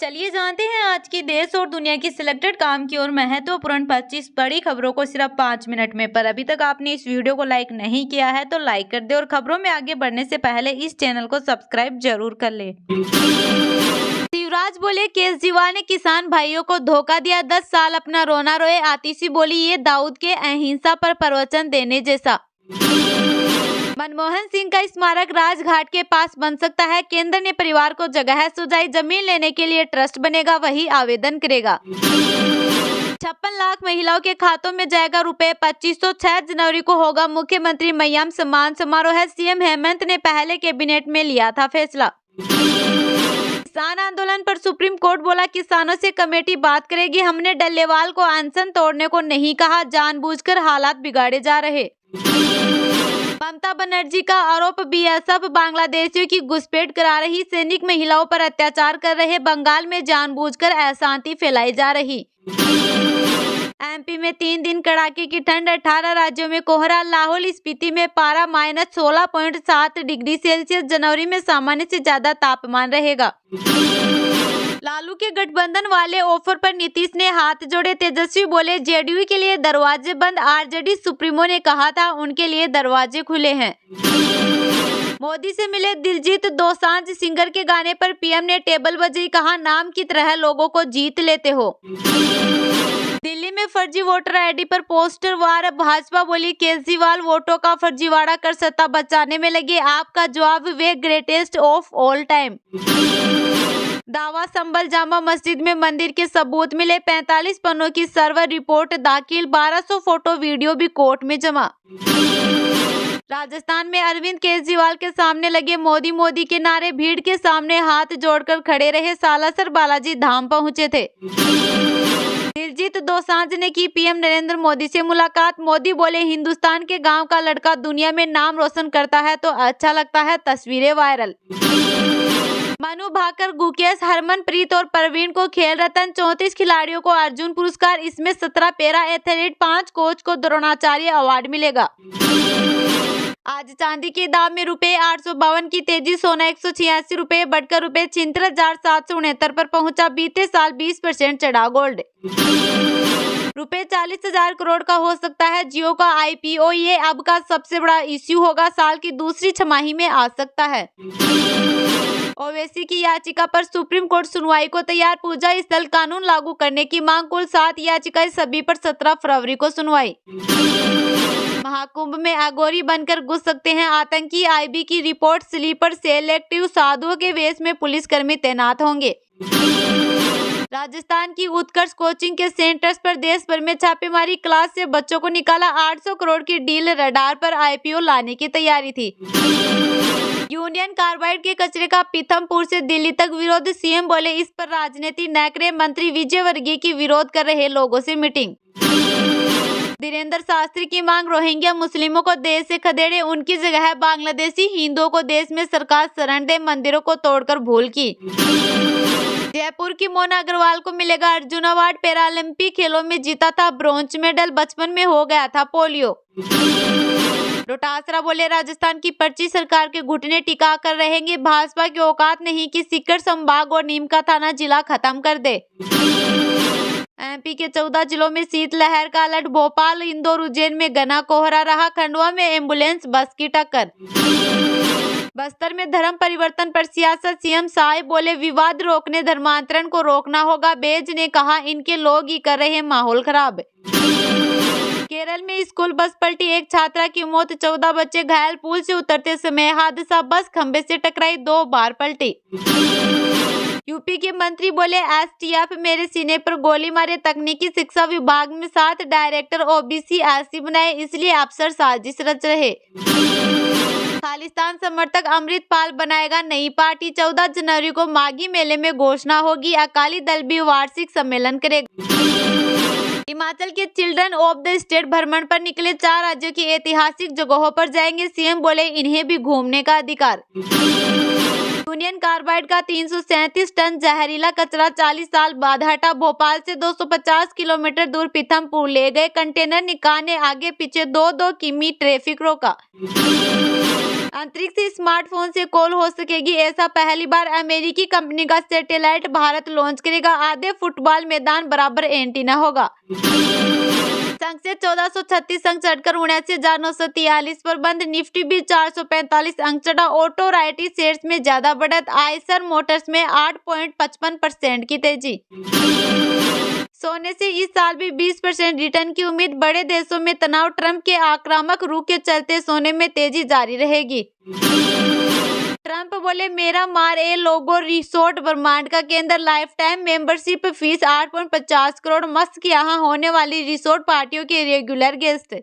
चलिए जानते हैं आज की देश और दुनिया की सिलेक्टेड काम की और महत्वपूर्ण 25 बड़ी खबरों को सिर्फ 5 मिनट में। पर अभी तक आपने इस वीडियो को लाइक नहीं किया है तो लाइक कर दे और खबरों में आगे बढ़ने से पहले इस चैनल को सब्सक्राइब जरूर कर ले। शिवराज बोले केजरीवाल ने किसान भाइयों को धोखा दिया, 10 साल अपना रोना रोए। आतिशी बोली ये दाऊद के अहिंसा पर प्रवचन देने जैसा। मनमोहन सिंह का स्मारक राजघाट के पास बन सकता है, केंद्र ने परिवार को जगह सुझाई, जमीन लेने के लिए ट्रस्ट बनेगा, वही आवेदन करेगा। 56 लाख महिलाओं के खातों में जाएगा रुपए 2500। 6 जनवरी को होगा मुख्यमंत्री महिम सम्मान समारोह है, सीएम हेमंत ने पहले कैबिनेट में लिया था फैसला। किसान आंदोलन पर सुप्रीम कोर्ट बोला किसानों से कमेटी बात करेगी, हमने डल्लेवाल को अनशन तोड़ने को नहीं कहा, जानबूझकर हालात बिगाड़े जा रहे। ममता बनर्जी का आरोप बीएसएफ बांग्लादेशियों की घुसपैठ करा रही, सैनिक महिलाओं पर अत्याचार कर रहे, बंगाल में जानबूझकर अशांति फैलाई जा रही। एमपी में 3 दिन कड़ाके की ठंड, 18 राज्यों में कोहरा, लाहौल स्पीति में पारा -16.7 डिग्री सेल्सियस, जनवरी में सामान्य से ज्यादा तापमान रहेगा। लालू के गठबंधन वाले ऑफर पर नीतीश ने हाथ जोड़े, तेजस्वी बोले जेडीयू के लिए दरवाजे बंद, आरजेडी सुप्रीमो ने कहा था उनके लिए दरवाजे खुले हैं। मोदी से मिले दिलजीत दोसांझ, सिंगर के गाने पर पीएम ने टेबल बजाई, कहा नाम की तरह लोगों को जीत लेते हो। दिल्ली में फर्जी वोटर आईडी पर पोस्टर वार, भाजपा बोली केजरीवाल वोटों का फर्जीवाड़ा कर सत्ता बचाने में लगे, आपका जवाब वे ग्रेटेस्ट ऑफ ऑल टाइम। दावा संभल जामा मस्जिद में मंदिर के सबूत मिले, 45 पन्नों की सर्वर रिपोर्ट दाखिल, 1200 फोटो वीडियो भी कोर्ट में जमा। राजस्थान में अरविंद केजरीवाल के सामने लगे मोदी मोदी के नारे, भीड़ के सामने हाथ जोड़कर खड़े रहे, सालासर बालाजी धाम पहुंचे थे। दिलजीत दोसांझ ने की पीएम नरेंद्र मोदी से मुलाकात, मोदी बोले हिंदुस्तान के गांव का लड़का दुनिया में नाम रोशन करता है तो अच्छा लगता है, तस्वीरें वायरल। मनु भाकर, गुकेश, हरमनप्रीत और प्रवीण को खेल रत्न, 34 खिलाड़ियों को अर्जुन पुरस्कार, इसमें 17 पैरा एथलीट, 5 कोच को द्रोणाचार्य अवार्ड मिलेगा। आज चांदी के दाम में रुपए 852 की तेजी, सोना 186 रुपए बढ़कर रुपए 76,769 पर पहुंचा, बीते साल 20% चढ़ा गोल्ड। रुपए 40,000 करोड़ का हो सकता है जियो का आईपीओ, ये अब का सबसे बड़ा इश्यू होगा, साल की दूसरी छमाही में आ सकता है। ओवैसी की याचिका पर सुप्रीम कोर्ट सुनवाई को तैयार, पूजा स्थल कानून लागू करने की मांग, कुल 7 याचिकाएं, सभी पर 17 फरवरी को सुनवाई। महाकुंभ में अघोरी बनकर घुस सकते हैं आतंकी, आईबी की रिपोर्ट, स्लीपर सेलेक्टिव साधुओं के वेश में पुलिसकर्मी तैनात होंगे। राजस्थान की उत्कर्ष कोचिंग के सेंटर्स पर देश भर में छापेमारी, क्लास से बच्चों को निकाला, 800 करोड़ की डील, रडार पर आईपीओ लाने की तैयारी थी। यूनियन कार्बाइड के कचरे का पीथमपुर से दिल्ली तक विरोध, सीएम बोले इस पर राजनीति न करे, मंत्री विजय वर्गीय की विरोध कर रहे लोगों से मीटिंग। धीरेन्द्र शास्त्री की मांग, रोहिंग्या मुस्लिमों को देश से खदेड़े, उनकी जगह बांग्लादेशी हिंदुओं को देश में सरकार शरण दे, मंदिरों को तोड़कर भूल की। जयपुर की मोना अग्रवाल को मिलेगा अर्जुन अवार्ड, पैरालंपिक खेलों में जीता था ब्रॉन्ज मेडल, बचपन में हो गया था पोलियो। डोटासरा बोले राजस्थान की पर्ची सरकार के घुटने टिका कर रहेंगे, भाजपा की औकात नहीं कि सीकर संभाग और नीम का थाना जिला खत्म कर दे। एमपी के 14 जिलों में शीतलहर का अलर्ट, भोपाल, इंदौर, उज्जैन में घना कोहरा रहा, खंडवा में एम्बुलेंस बस की टक्कर। बस्तर में धर्म परिवर्तन पर सियासत, सीएम साहिब बोले विवाद रोकने धर्मांतरण को रोकना होगा, बेज ने कहा इनके लोग ही कर रहे माहौल खराब। केरल में स्कूल बस पलटी, एक छात्रा की मौत, 14 बच्चे घायल, पुल से उतरते समय हादसा, बस खंबे से टकराई, 2 बार पलटी। यूपी के मंत्री बोले एसटीएफ मेरे सीने पर गोली मारे, तकनीकी शिक्षा विभाग में 7 डायरेक्टर ओबीसी एससी बनाए, इसलिए अफसर साजिश रच रहे। खालिस्तान समर्थक अमृतपाल बनाएगा नई पार्टी, 14 जनवरी को माघी मेले में घोषणा होगी, अकाली दल भी वार्षिक सम्मेलन करेगा। हिमाचल के चिल्ड्रन ऑफ द स्टेट भ्रमण पर निकले, 4 राज्यों की ऐतिहासिक जगहों पर जाएंगे, सीएम बोले इन्हें भी घूमने का अधिकार। यूनियन कार्बाइड का 337 टन जहरीला कचरा 40 साल बाद हटा, भोपाल से 250 किलोमीटर दूर पीथमपुर ले गए कंटेनर, निकाय ने आगे पीछे 2-2 किमी ट्रैफिक रोका। अंतरिक्ष से स्मार्टफोन से कॉल हो सकेगी, ऐसा पहली बार अमेरिकी कंपनी का सैटेलाइट भारत लॉन्च करेगा। आधे फुटबॉल मैदान बराबर एंटीना होगा। संघ से 1436 अंक चढ़कर 79,943 पर बंद। निफ्टी भी 445 अंक चढ़ा। ऑटो राइटी शेयर्स में ज्यादा बढ़त। आयशर मोटर्स में 8.55% की तेजी। सोने से इस साल भी 20% रिटर्न की उम्मीद। बड़े देशों में तनाव। ट्रंप के आक्रामक रुख के चलते सोने में तेजी जारी रहेगी। ट्रंप बोले, मेरा मार ए लोगो रिसोर्ट ब्रह्मांड का केंद्र। Life time membership fees 8.50 crore. Musk यहाँ होने वाली रिसोर्ट पार्टियों के रेगुलर गेस्ट।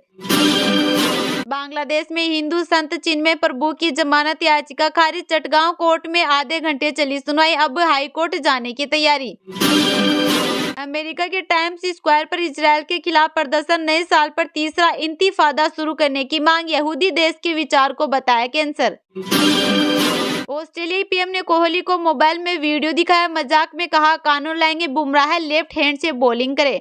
बांग्लादेश में हिंदू संत चिन्मय प्रभु की जमानत याचिका खारिज। चटगांव कोर्ट में आधे घंटे चली सुनवाई। अब हाईकोर्ट जाने की तैयारी। अमेरिका के टाइम्स स्क्वायर पर इजरायल के खिलाफ प्रदर्शन। नए साल पर तीसरा इंतिफादा शुरू करने की मांग। यहूदी देश के विचार को बताया कैंसर। ऑस्ट्रेलियाई पीएम ने कोहली को मोबाइल में वीडियो दिखाया। मजाक में कहा, कानून लाएंगे, बुमराह लेफ्ट हैंड से बॉलिंग करे।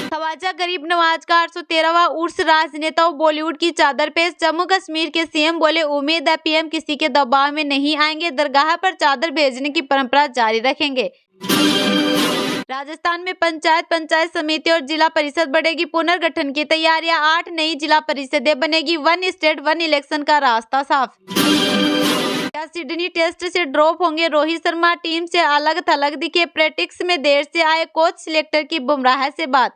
ख्वाजा गरीब नवाज का 813वां उर्स। राजनेताओं बॉलीवुड की चादर पेश। जम्मू कश्मीर के सीएम बोले, उम्मीद है पीएम किसी के दबाव में नहीं आएंगे। दरगाह पर चादर भेजने की परंपरा जारी रखेंगे। राजस्थान में पंचायत समिति और जिला परिषद बढ़ेगी। पुनर्गठन की तैयारियां। 8 नई जिला परिषदें बनेगी। 1 स्टेट 1 इलेक्शन का रास्ता साफ। क्या सिडनी टेस्ट से ड्रॉप होंगे रोहित शर्मा? टीम से अलग थलग दिखे। प्रैक्टिस में देर से आए। कोच सिलेक्टर की बुमराह से बात।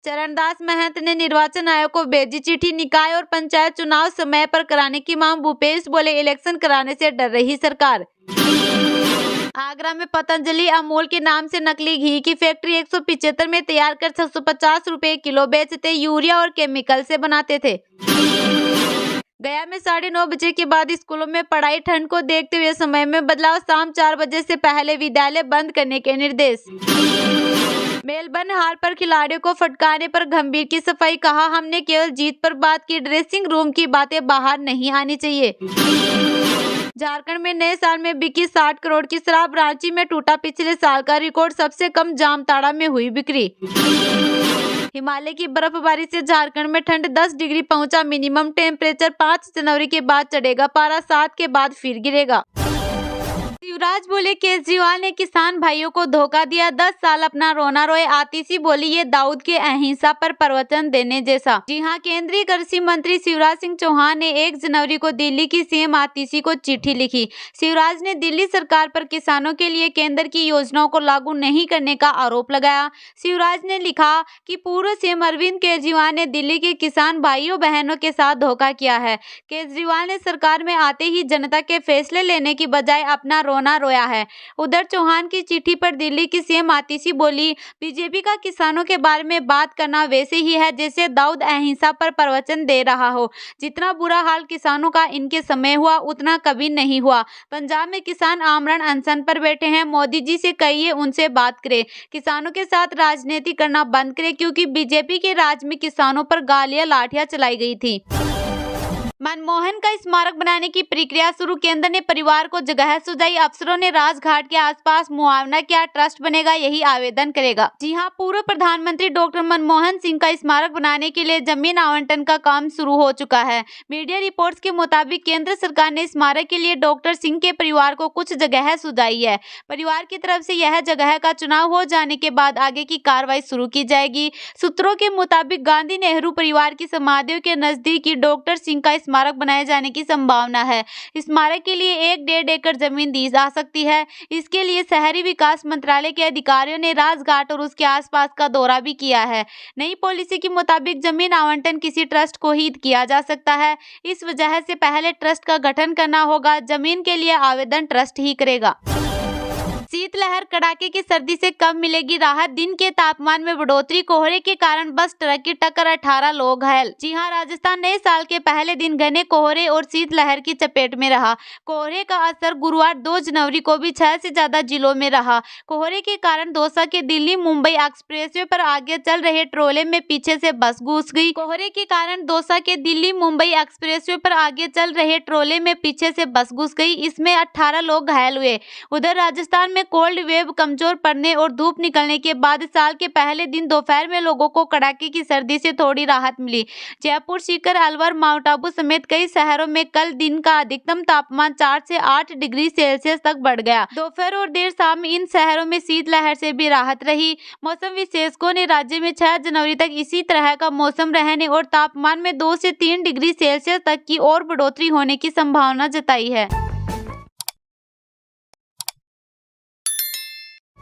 चरणदास महंत ने निर्वाचन आयोग को भेजी चिट्ठी। निकाय और पंचायत चुनाव समय पर कराने की मांग। भूपेश बोले, इलेक्शन कराने से डर रही सरकार। आगरा में पतंजलि अमूल के नाम से नकली घी की फैक्ट्री। 175 में तैयार कर 650 रुपए किलो बेचते। यूरिया और केमिकल से बनाते थे। गया में 9:30 बजे के बाद स्कूलों में पढ़ाई। ठंड को देखते हुए समय में बदलाव। शाम 4 बजे से पहले विद्यालय बंद करने के निर्देश। मेलबर्न हार पर खिलाड़ियों को फटकारने पर गंभीर की सफाई। कहा, हमने केवल जीत पर बात की, ड्रेसिंग रूम की बातें बाहर नहीं आनी चाहिए। झारखंड में नए साल में बिकी 60 करोड़ की शराब। रांची में टूटा पिछले साल का रिकॉर्ड। सबसे कम जामताड़ा में हुई बिक्री। हिमालय की बर्फबारी से झारखंड में ठंड 10 डिग्री पहुंचा मिनिमम टेम्परेचर। 5 जनवरी के बाद चढ़ेगा पारा। 7 के बाद फिर गिरेगा। शिवराज बोले, केजरीवाल ने किसान भाइयों को धोखा दिया। 10 साल अपना रोना रोए। आतिशी बोली, ये दाऊद के अहिंसा पर प्रवचन देने जैसा। जी हां, केंद्रीय कृषि मंत्री शिवराज सिंह चौहान ने 1 जनवरी को दिल्ली की सीएम आतिशी को चिट्ठी लिखी। शिवराज ने दिल्ली सरकार पर किसानों के लिए केंद्र की योजनाओं को लागू नहीं करने का आरोप लगाया। शिवराज ने लिखा कि पूर्व सीएम अरविंद केजरीवाल ने दिल्ली के किसान भाइयों बहनों के साथ धोखा किया है। केजरीवाल ने सरकार में आते ही जनता के फैसले लेने की बजाय अपना रोना रोया है। उधर चौहान की चिट्ठी पर दिल्ली की सीएम आतिशी बोली, बीजेपी का किसानों के बारे में बात करना वैसे ही है जैसे दाऊद अहिंसा पर प्रवचन दे रहा हो। जितना बुरा हाल किसानों का इनके समय हुआ उतना कभी नहीं हुआ। पंजाब में किसान आमरण अनशन पर बैठे हैं। मोदी जी से कहिए उनसे बात करें, किसानों के साथ राजनीति करना बंद करें, क्योंकि बीजेपी के राज में किसानों पर गालियां लाठियां चलाई गई थी। मनमोहन का स्मारक बनाने की प्रक्रिया शुरू। केंद्र ने परिवार को जगह सुझाई। अफसरों ने राजघाट के आसपास मुआवना किया। ट्रस्ट बनेगा, यही आवेदन करेगा। जी हां, पूर्व प्रधानमंत्री डॉक्टर मनमोहन सिंह का स्मारक बनाने के लिए जमीन आवंटन का काम शुरू हो चुका है। मीडिया रिपोर्ट्स के मुताबिक केंद्र सरकार ने स्मारक के लिए डॉक्टर सिंह के परिवार को कुछ जगह सुझाई है। परिवार की तरफ से यह जगह का चुनाव हो जाने के बाद आगे की कार्रवाई शुरू की जाएगी। सूत्रों के मुताबिक गांधी नेहरू परिवार की समाधियों के नजदीक ही डॉक्टर सिंह का स्मारक बनाए जाने की संभावना है। स्मारक के लिए 1-1.5 एकड़ जमीन दी जा सकती है। इसके लिए शहरी विकास मंत्रालय के अधिकारियों ने राजघाट और उसके आसपास का दौरा भी किया है। नई पॉलिसी के मुताबिक जमीन आवंटन किसी ट्रस्ट को ही किया जा सकता है। इस वजह से पहले ट्रस्ट का गठन करना होगा। जमीन के लिए आवेदन ट्रस्ट ही करेगा। शीतलहर, कड़ाके की सर्दी से कब मिलेगी राहत? दिन के तापमान में बढ़ोतरी। कोहरे के कारण बस ट्रक की टक्कर, 18 लोग घायल। जी हां, राजस्थान नए साल के पहले दिन घने कोहरे और शीतलहर की चपेट में रहा। कोहरे का असर गुरुवार 2 जनवरी को भी 6 से ज्यादा जिलों में रहा। कोहरे के कारण दौसा के दिल्ली मुंबई एक्सप्रेसवे पर आगे चल रहे ट्रोले में पीछे से बस घुस गई। कोहरे के कारण दौसा के दिल्ली मुंबई एक्सप्रेसवे पर आगे चल रहे ट्रोले में पीछे से बस घुस गई। इसमें 18 लोग घायल हुए। उधर राजस्थान में में कोल्ड वेव कमजोर पड़ने और धूप निकलने के बाद साल के पहले दिन दोपहर में लोगों को कड़ाके की सर्दी से थोड़ी राहत मिली। जयपुर, सीकर, अलवर, माउंट आबू समेत कई शहरों में कल दिन का अधिकतम तापमान 4 से 8 डिग्री सेल्सियस तक बढ़ गया। दोपहर और देर शाम इन शहरों में शीतलहर से भी राहत रही। मौसम विशेषज्ञों ने राज्य में 6 जनवरी तक इसी तरह का मौसम रहने और तापमान में 2 से 3 डिग्री सेल्सियस तक की और बढ़ोतरी होने की संभावना जताई है।